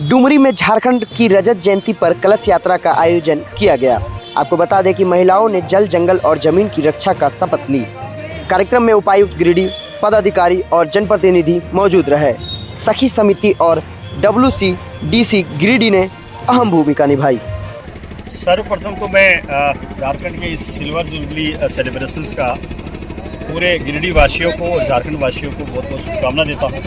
डुमरी में झारखंड की रजत जयंती पर कलश यात्रा का आयोजन किया गया। आपको बता दें कि महिलाओं ने जल, जंगल और जमीन की रक्षा का शपथ ली। कार्यक्रम में उपायुक्त गिरिडीह, पदाधिकारी और जनप्रतिनिधि मौजूद रहे। सखी समिति और WCDC गिरिडीह ने अहम भूमिका निभाई। सर्वप्रथम तो मैं झारखंड के इस सिल्वर जुबली सेलिब्रेशंस का पूरे गिरिडीह वासियों को और झारखंड वासियों को बहुत बहुत शुभकामना देता हूँ।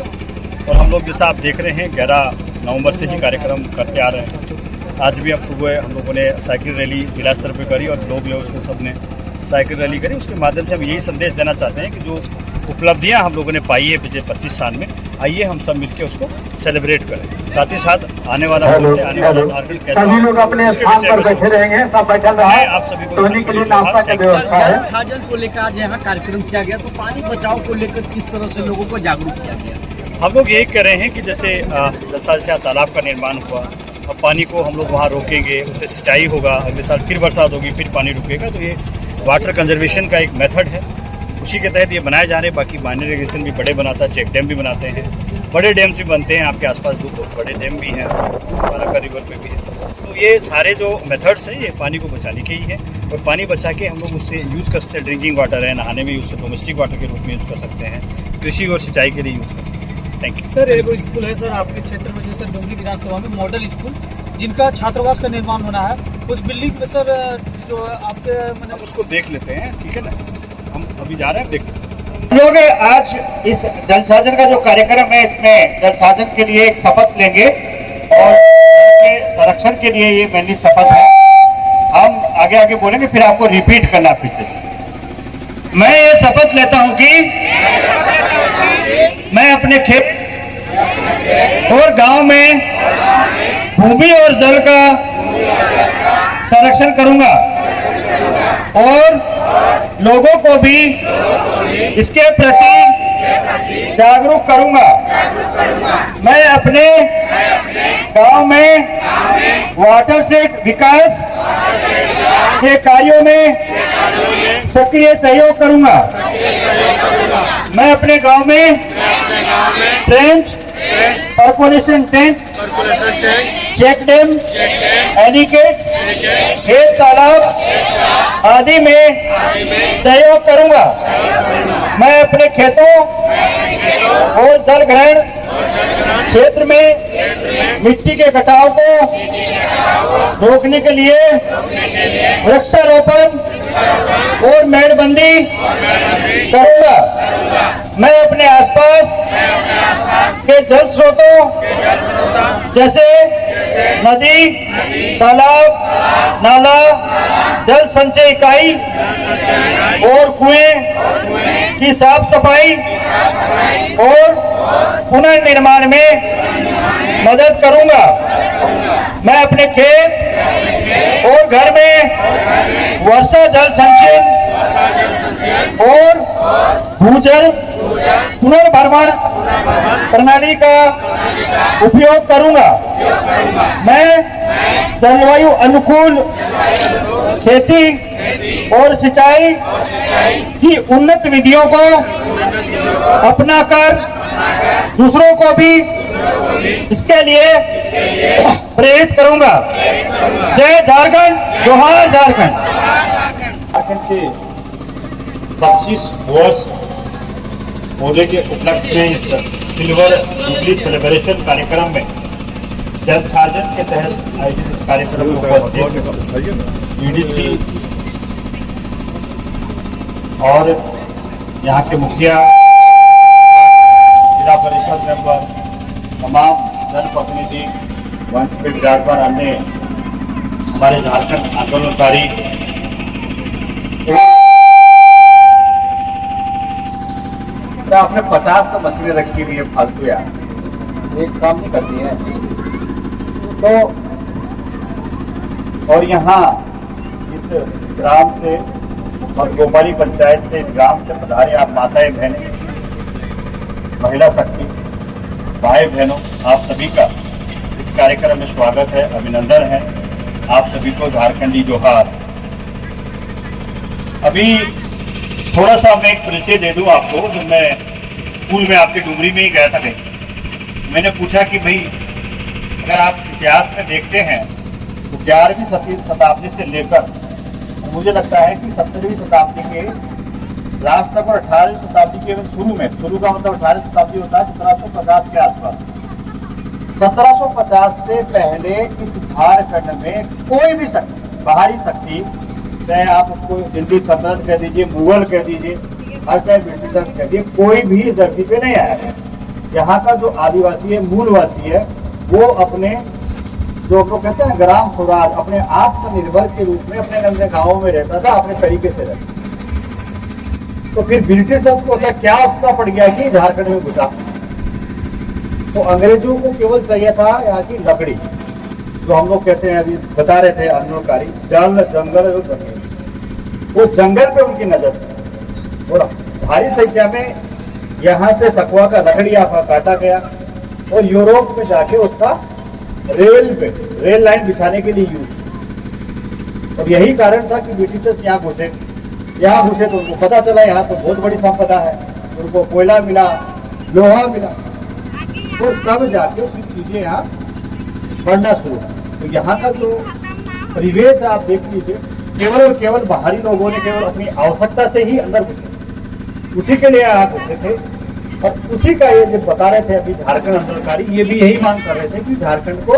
और हम लोग जैसा आप देख रहे हैं 11 नवंबर से ही कार्यक्रम करते आ रहे हैं। आज भी अब सुबह हम लोगों ने साइकिल रैली जिला स्तर पर करी और ब्लॉक लेवल पर सबने साइकिल रैली करी। उसके माध्यम से हम यही संदेश देना चाहते हैं कि जो उपलब्धियां हम लोगों ने पाई है पिछले 25 साल में, आइए हम सब मिलकर उसको सेलिब्रेट करें। साथ ही साथ आने वाला झारखंड कैसा सभी लोग अपने स्थान पर बैठे रहेंगे, सब बैठल रहा है। आप सभी को के लिए नाश्ता की व्यवस्था है। छाजन को लेकर आज यहाँ कार्यक्रम किया गया, तो पानी बचाव को लेकर किस तरह से लोगों को जागरूक किया गया? हम लोग यही कर रहे हैं कि जैसे जैसा तालाब का निर्माण हुआ, अब पानी को हम लोग वहाँ रोकेंगे, उससे सिंचाई होगा, अगले साल फिर बरसात होगी, फिर पानी रुकेगा। तो ये वाटर कंजर्वेशन का एक मेथड है, उसी के तहत ये बनाए जा रहे हैं। बाकी माइनर इरिगेशन भी बड़े बनाता है, चेक डैम भी बनाते हैं, बड़े डैम्स भी बनते हैं। आपके आसपास 2 बड़े डैम भी हैं, बाराका रिवर पे भी है। तो ये सारे जो मेथड्स हैं ये पानी को बचाने के ही है। और पानी बचा के हम लोग उससे यूज़ कर सकते हैं। ड्रिंकिंग वाटर है, नहाने में यूज़, डोमेस्टिक वाटर के रूप में यूज़ कर सकते हैं, कृषि और सिंचाई के लिए यूज़ कर सकते हैं। Thank you sir. एक स्कूल है सर आपके क्षेत्र में, जैसे डुमरी विधानसभा में मॉडल स्कूल, जिनका छात्रावास का निर्माण होना है, उस बिल्डिंग में सर जो आपके हम उसको देख लेते हैं, ठीक है ना? हम अभी जा रहे हैं, देखते हैं। लोग आज इस जल साधन का जो कार्यक्रम है, इसमें जल साधन के लिए एक शपथ लेंगे और के संरक्षण के लिए ये मेनली शपथ है। हम आगे आगे बोलेंगे, फिर आपको रिपीट करना फिर से। मैं ये शपथ लेता हूँ कि मैं अपने खेत और गांव में भूमि और जल का संरक्षण करूंगा और लोगों को भी इसके प्रति जागरूक करूंगा। मैं अपने गांव में वाटर सेट विकास के कार्यों में सक्रिय सहयोग करूंगा। मैं अपने गांव में trench, percolation tank, check dam, anicut, खेत तालाब आदि में सहयोग करूंगा। मैं अपने खेतों और जल ग्रहण क्षेत्र में मिट्टी के कटाव को रोकने के लिए वृक्षारोपण और मेड़बंदी करूंगा। मैं अपने आसपास के जल स्रोतों जैसे नदी, तालाब, नाला, जल संचय इकाई और कुएं की साफ सफाई और पुनर्निर्माण में मदद करूंगा। मैं अपने खेत और घर में वर्षा जल संचयन और भूजल पुनर्भरण प्रणाली का उपयोग करूंगा। मैं जलवायु अनुकूल खेती और सिंचाई की उन्नत विधियों को अपनाकर दूसरों को भी इसके लिए प्रेरित करूंगा। जय झारखंड, जोहार झारखंड। झारखंड के 25 वर्ष होने के उपलक्ष्य में इस सिल्वर जुबली सेलिब्रेशन कार्यक्रम में जल साधन के तहत आयोजित इस कार्यक्रम में उपस्थित EDC और यहाँ के मुखिया, जिला परिषद मेंबर, तमाम जनप्रतिनिधि, मंच पे विराजमान अन्य हमारे झारखंड आंदोलनकारी आपने 50 तो मशीनें रखी हुई है फालतू, यार एक काम नहीं करती है। तो और यहाँ इस ग्राम से और गोपाली पंचायत से, इस ग्राम से पधारे आप माताएं, बहनें, महिला शक्ति, भाई बहनों, आप सभी का इस कार्यक्रम में स्वागत है, अभिनंदन है। आप सभी को झारखंडी जोहार। अभी थोड़ा सा मैं एक परिचय दे दूं आपको। जब मैं स्कूल में आपके डुमरी में ही गया था कहीं, मैंने पूछा कि भाई अगर आप इतिहास में देखते हैं तो 11वीं शताब्दी से लेकर मुझे लगता है कि 17वीं शताब्दी के लास्ट तक और 18वीं शताब्दी के शुरू का मतलब 18वीं शताब्दी होता है 1750 के आसपास। 1750 से पहले इस झारखंड में कोई भी शक्ति, बाहरी शक्ति, चाहे आप उसको दिल्ली सल्तनत कह दीजिए, मुगल कह दीजिए, और चाहे ब्रिटिशर्स कह दीजिए, कोई भी इस धरती पे नहीं आया। यहाँ का जो आदिवासी है, मूलवासी है, वो अपने जो लोग कहते हैं ग्राम स्वराज, अपने आत्मनिर्भर के रूप में अपने अपने गाँवों में रहता था, अपने तरीके से रहता। तो फिर ब्रिटिशर्स को ऐसा क्या उसका पड़ गया कि झारखंड में घुसा। तो अंग्रेजों को केवल चाहिए था यहाँ की लकड़ी, जो हम लोग कहते हैं, अभी बता रहे थे आंदोलनकारी, जल जंगल और जमीन। वो जंगल पे उनकी नजर थी और भारी संख्या में यहाँ से सखुआ का लकड़ी काटा गया और यूरोप में जाके उसका रेल लाइन बिछाने के लिए यूज। और यही कारण था कि ब्रिटिशर्स यहाँ घुसे तो उनको पता चला यहाँ तो बहुत बड़ी संपदा है, उनको कोयला मिला, लोहा मिला, तो तब जाके उसकी चीजें यहाँ बढ़ना शुरू। तो यहाँ का जो परिवेश आप देख लीजिए, केवल और केवल बाहरी लोगों ने केवल अपनी आवश्यकता से ही अंदर घुसे, उसी के लिए यहाँ घुसे थे। और उसी का ये जो बता रहे थे अभी झारखंड आंदोलनकारी, ये भी यही मांग कर रहे थे कि झारखंड को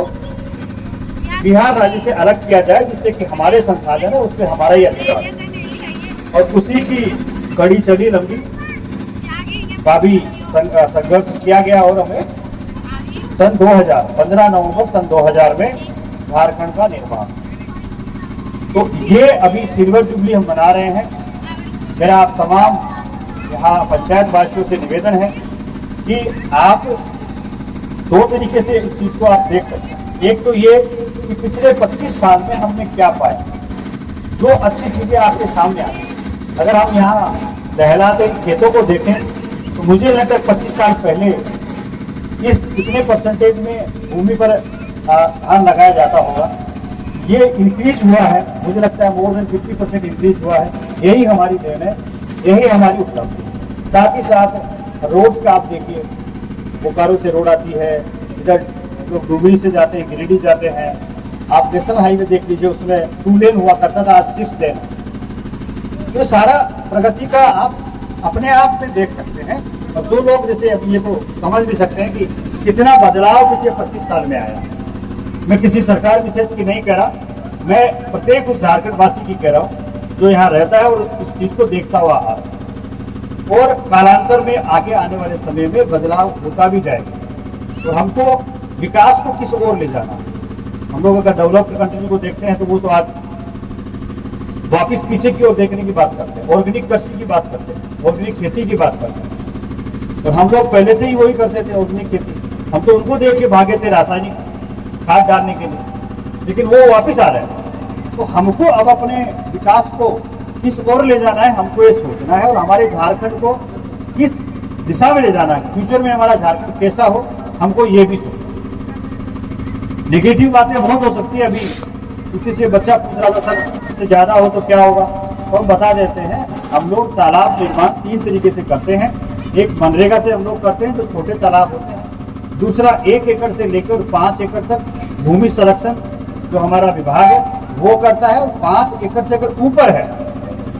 बिहार राज्य से अलग किया जाए, जिससे कि हमारे संसाधन है उस पर हमारा ही अधिकार है। और उसी की कड़ी चली लंबी काफी संघर्ष किया गया और हमें सन 2000 15 नवंबर सन 2000 में झारखंड का निर्माण। तो ये अभी सिल्वर जुबली हम मना रहे हैं। मेरा आप तमाम यहाँ पंचायत वासियों से निवेदन है कि आप दो तरीके से इस चीज को आप देख सकते हैं। एक तो ये कि पिछले 25 साल में हमने क्या पाया, जो अच्छी चीजें आपके सामने आ गई। अगर हम यहाँ लहलाते खेतों को देखें तो मुझे लगता है 25 साल पहले इस कितने परसेंटेज में भूमि पर धान लगाया जाता होगा, ये इंक्रीज हुआ है। मुझे लगता है मोर देन 50% इंक्रीज हुआ है। यही हमारी देन है, यही हमारी उपलब्धि है। साथ ही साथ रोड्स का आप देखिए, बोकारो से रोड आती है, इधर लोग डुमरी से जाते हैं, गिरिडीह जाते हैं। आप नेशनल हाईवे देख लीजिए, उसमें 2 लेन हुआ करता था, आज 6 लेन। ये सारा प्रगति का आप अपने आप में देख सकते हैं। और जो लोग जैसे अभी ये तो समझ भी सकते हैं कि कितना बदलाव पिछले 25 साल में आया। मैं किसी सरकार विशेष की नहीं कह रहा, मैं प्रत्येक उस झारखंड वासी की कह रहा हूँ जो यहाँ रहता है और इस चीज को देखता हुआ आ रहा है। और कालांतर में आगे आने वाले समय में बदलाव होता भी जाएगा। तो हमको विकास को किस ओर ले जाना, हम लोग अगर डेवलप्ड कंट्री को देखते हैं तो वो तो आज वापिस पीछे की ओर देखने की बात करते हैं, ऑर्गेनिक कृषि की बात करते हैं, ऑर्गेनिक खेती की बात करते हैं। और हम लोग पहले से ही वही करते थे, ऑर्गेनिक खेती। हम तो उनको देख के भागे थे रासायनिक खाद डालने के लिए, लेकिन वो वापस आ रहे हैं। तो हमको अब अपने विकास को किस ओर ले जाना है, हमको ये सोचना है। और हमारे झारखंड को किस दिशा में ले जाना है, फ्यूचर में हमारा झारखंड कैसा हो, हमको ये भी सोचना। नेगेटिव बातें बहुत हो सकती है। अभी किसी से बच्चा पूछ रहा था सर से ज्यादा हो तो क्या होगा, तो हम बता देते हैं। हम लोग तालाब निर्माण 3 तरीके से करते हैं। एक मनरेगा से हम लोग करते हैं, जो छोटे तालाब होते हैं। दूसरा 1 एकड़ से लेकर 5 एकड़ तक भूमि संरक्षण जो हमारा विभाग है वो करता है। और 5 एकड़ से अगर ऊपर है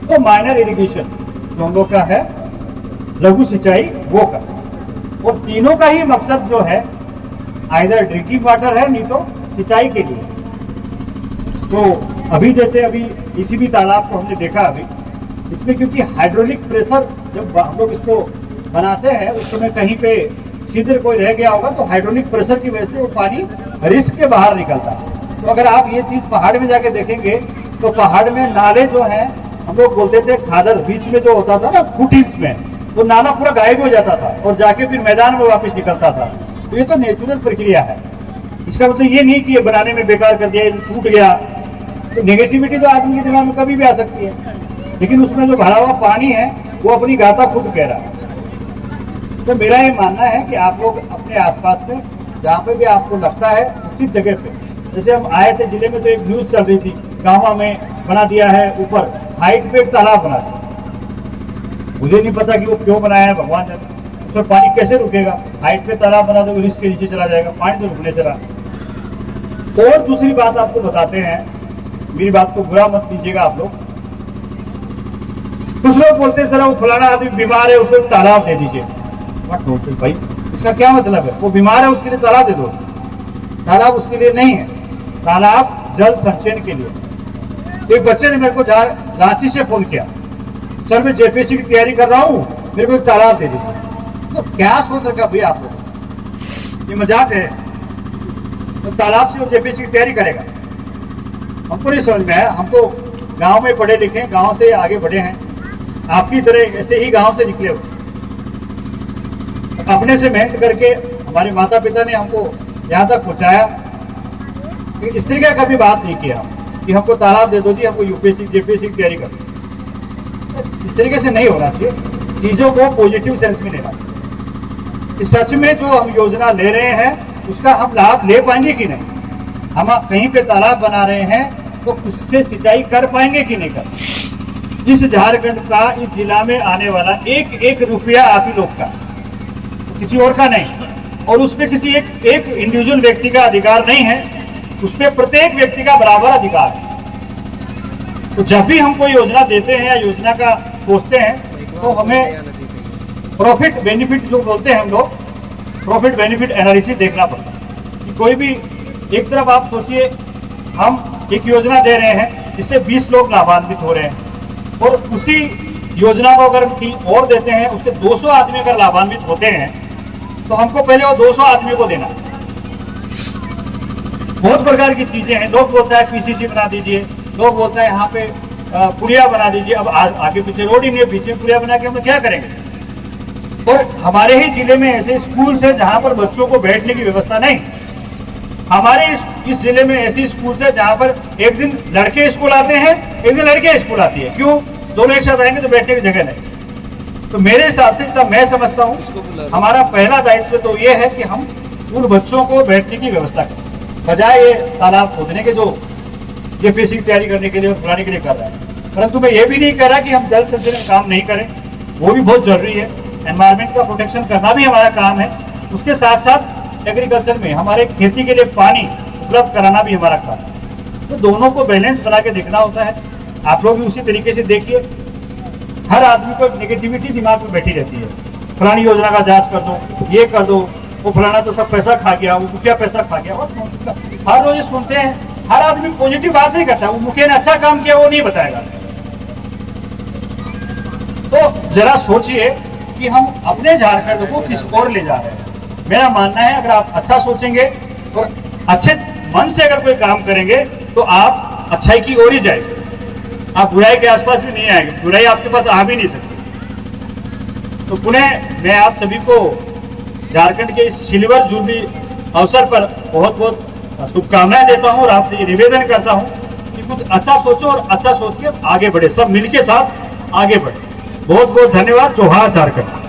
तो माइनर इरिगेशन जो हम लोग का है, लघु सिंचाई, वो करता है। और तीनों का ही मकसद जो है आइदर ड्रिंकिंग वाटर है, नहीं तो सिंचाई के लिए। तो अभी जैसे अभी इसी भी तालाब को हमने देखा, अभी इसमें क्योंकि हाइड्रोलिक प्रेशर जब हम लोग इसको बनाते हैं उस समय कहीं पे छिद्र कोई रह गया होगा तो हाइड्रोलिक प्रेशर की वजह से वो पानी रिस्क के बाहर निकलता है। तो अगर आप ये चीज पहाड़ में जाके देखेंगे तो पहाड़ में नाले जो हैं, हम लोग बोलते थे खादर, बीच में जो होता था ना फुटिंग्स में, वो नाला पूरा गायब हो जाता था और जाके फिर मैदान में वापस निकलता था। तो ये तो नेचुरल प्रक्रिया है। इसका मतलब ये नहीं कि ये बनाने में बेकार कर दिया, टूट गया। तो नेगेटिविटी तो आदमी के दिमाग में कभी भी आ सकती है, लेकिन उसमें जो भरा हुआ पानी है वो अपनी गाथा खुद कह रहा है। तो मेरा ये मानना है कि आप लोग अपने आसपास में जहाँ पे भी आपको लगता है उसी जगह पे, जैसे हम आए थे जिले में तो एक न्यूज चल रही थी, गाँव में बना दिया है ऊपर हाइट पे एक तालाब बना दिया। मुझे नहीं पता कि वो क्यों बनाया है, भगवान जाने। उसमें पानी कैसे रुकेगा? हाइट पे तालाब बना दो, रिस्क के नीचे चला जाएगा, पानी तो रुकने से रहा। और दूसरी बात आपको बताते हैं, मेरी बात को बुरा मत लीजिएगा आप लोग। कुछ लोग बोलते हैं सर वो फलाना आदमी बीमार है उसको तालाब दे दीजिए। भाई इसका क्या मतलब है? वो बीमार है उसके लिए तालाब दे दो? तालाब उसके लिए नहीं है, तालाब जल संचयन के लिए। एक बच्चे ने मेरे को रांची से फोन किया, सर मैं जेपीएससी की तैयारी कर रहा हूँ, मेरे को एक तालाब दे दीजिए। तो क्या सोच रखा भैया आप लोग, ये मजाक है? तो तालाब से वो जेपीएससी की तैयारी करेगा? हमको नहीं समझ में आया। हम तो गांव में पढ़े लिखे, गांव से आगे बढ़े हैं, आपकी तरह ऐसे ही गांव से निकले हो। अपने से मेहनत करके हमारे माता पिता ने हमको यहाँ तक पहुँचाया। इस तरीके का कभी बात नहीं किया कि हमको तालाब दे दो जी, हमको यूपीएससी जेपीएससी की तैयारी करो। इस तरीके से नहीं होना चाहिए, चीज़ों को पॉजिटिव सेंस में लेना चाहिए। सच में जो हम योजना ले रहे हैं उसका हम लाभ ले पाएंगे कि नहीं? हम कहीं पे तालाब बना रहे हैं तो उससे सिंचाई कर पाएंगे कि नहीं कर? इस झारखंड का, इस जिला में आने वाला एक एक रुपया आप ही लोग का, किसी और का नहीं। और उसमें किसी एक इंडिविजुअल व्यक्ति का अधिकार नहीं है, उसमें प्रत्येक व्यक्ति का बराबर अधिकार है। तो जब भी हम कोई योजना देते हैं या योजना का सोचते हैं तो हमें प्रॉफिट बेनिफिट जो बोलते हैं हम लोग, प्रॉफिट बेनिफिट एनालिसिस देखना पड़ता है कि कोई भी एक तरफ आप सोचिए हम एक योजना दे रहे हैं जिससे 20 लोग लाभान्वित हो रहे हैं, और उसी योजना को अगर हम और देते हैं उससे 200 आदमी अगर लाभान्वित होते हैं तो हमको पहले वो 200 आदमी को देना। बहुत प्रकार की चीजें हैं। लोग बोलता है पीसीसी बना दीजिए, लोग बोलता है यहाँ पे पुलिया बना दीजिए। अब आगे पीछे रोड ही नहीं है, बीच में पुलिया बना के हम क्या करेंगे? और हमारे ही जिले में ऐसे स्कूल है जहाँ पर बच्चों को बैठने की व्यवस्था नहीं। हमारे इस जिले में ऐसी स्कूल है जहाँ पर एक दिन लड़के स्कूल आते हैं, एक दिन लड़के स्कूल आती है। क्यों? दोनों एक साथ आएंगे तो बैठने की जगह नहीं। तो मेरे हिसाब से तब मैं समझता हूँ हमारा पहला दायित्व तो ये है कि हम उन बच्चों को बैठने की व्यवस्था करें, बजाय ये तालाब खोदने के जो जेपीएससी की तैयारी करने के लिए और फुलाने के लिए कर रहे हैं। परंतु मैं ये भी नहीं कह रहा कि हम जल संचयन में काम नहीं करें, वो भी बहुत जरूरी है। एनवायरमेंट का प्रोटेक्शन करना भी हमारा काम है। उसके साथ साथ एग्रीकल्चर में हमारे खेती के लिए पानी उपलब्ध कराना भी हमारा काम है। तो दोनों को बैलेंस बना के देखना होता है। आप लोग भी उसी तरीके से देखिए। हर आदमी को नेगेटिविटी दिमाग में बैठी रहती है, फलानी योजना का जांच कर दो, ये कर दो, वो फलाना तो सब पैसा खा गया, वो मुखिया पैसा खा गया। और हर रोज सुनते हैं, हर आदमी पॉजिटिव बात नहीं करता। वो मुखिया ने अच्छा काम किया वो नहीं बताएगा। तो जरा सोचिए कि हम अपने झारखंड को किस ओर ले जा रहे हैं। मेरा मानना है अगर आप अच्छा सोचेंगे और अच्छे मन से अगर कोई काम करेंगे तो आप अच्छाई की ओर ही जाएंगे, आप बुराई के आसपास भी नहीं आएंगे। बुराई आपके पास आ भी नहीं सकती। तो पुनः मैं आप सभी को झारखंड के इस सिल्वर जुबली अवसर पर बहुत बहुत शुभकामनाएं देता हूं और आपसे ये निवेदन करता हूं कि कुछ अच्छा सोचो और अच्छा सोच के आगे बढ़े, सब मिलके साथ आगे बढ़े। बहुत बहुत धन्यवाद। जोहार झारखंड।